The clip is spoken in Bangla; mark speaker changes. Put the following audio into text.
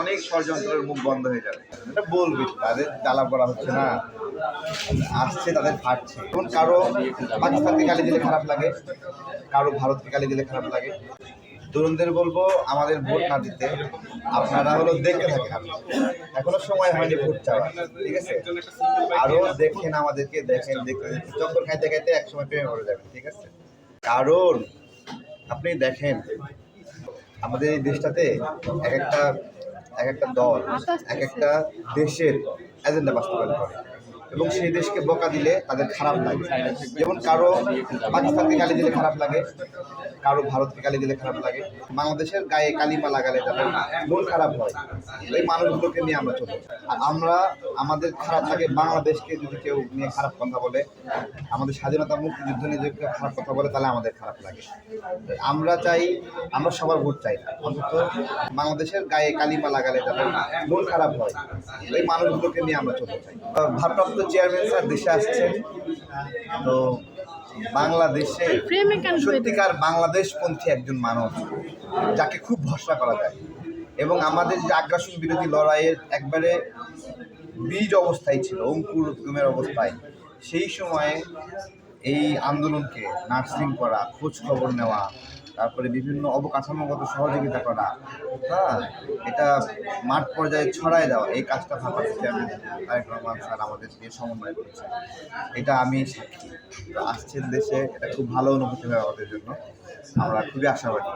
Speaker 1: অনেক ষড়যন্ত্রের মুখ বন্ধ হয়ে যাবে। এটা বলবি, তাদের জ্বালা করা হচ্ছে না, আসছে তাদের ফাটছে। এখন কারো পাকিস্তানকে গালি দিলে খারাপ লাগে, কারো ভারতকে গালি দিলে খারাপ লাগে। তরুণদের বলবো আমাদের ভোট না দিতে, আপনারা হলো দেখতে থাকেন, এখনো সময় হয়নি ভোট চাওয়া, ঠিক আছে? আরো দেখেন, আমাদেরকে দেখেন, দেখতে দেখতে চক্কর খাইতে খাইতে একসময় প্রেমে পড়ে যাবেন, ঠিক আছে? কারণ আপনি দেখেন আমাদের এই দেশটাতে এক একটা দল এক একটা দেশের এজেন্ডা বাস্তবায়ন করে এবং সেই দেশকে বকা দিলে তাদের খারাপ লাগে। যেমন কারো পাকিস্তানকে গালি দিলে খারাপ লাগে, কারো ভারতকে গালি দিলে খারাপ লাগে। বাংলাদেশের গায়ে কালিমা লাগালে তাদের মন খারাপ হয়। এই মানুষগুলোকে নিয়ে আমরা চলি। আর আমরা আমাদের খারাপ লাগে বাংলাদেশকে যদি কেউ নিয়ে খারাপ কথা বলে, আমাদের স্বাধীনতা মুক্তিযুদ্ধ নিয়ে যদি কেউ খারাপ কথা বলে, তাহলে আমাদের খারাপ লাগে। আমরা চাই, আমরা সবার ভোট চাই না, অন্তত বাংলাদেশের গায়ে কালিমা লাগালে তাদের মন খারাপ হয়। এই মানুষগুলোকে নিয়ে আমরা চলতে চাই। ভারপ্রাপ্ত চেয়ারম্যান স্যার দেশে আসছেন, তো বাংলাদেশে সত্যিকার বাংলাদেশপন্থী একজন মানুষ যাকে খুব ভরসা করা যায় এবং আমাদের যে আগ্রাসন বিরোধী লড়াইয়ের একবারে বীজ অবস্থায় ছিল, অঙ্কুরোদ্গমের অবস্থায়, সেই সময়ে এই আন্দোলনকে নার্সিং করা, খোঁজ খবর নেওয়া, তারপরে বিভিন্ন অবকাঠামোগত সহযোগিতা করা, হ্যাঁ, এটা মাঠ পর্যায়ে ছড়ায় দেওয়া, এই কাজটা ভারপ্রাপ্ত চেয়ারম্যান তারেক রহমান স্যার আমাদের দিয়ে সমন্বয় করেছে। এটা আমি সাক্ষী। আসছেন দেশে, এটা খুব ভালো অনুভূতি হয় আমাদের জন্য, আমরা খুবই আশাবাদী।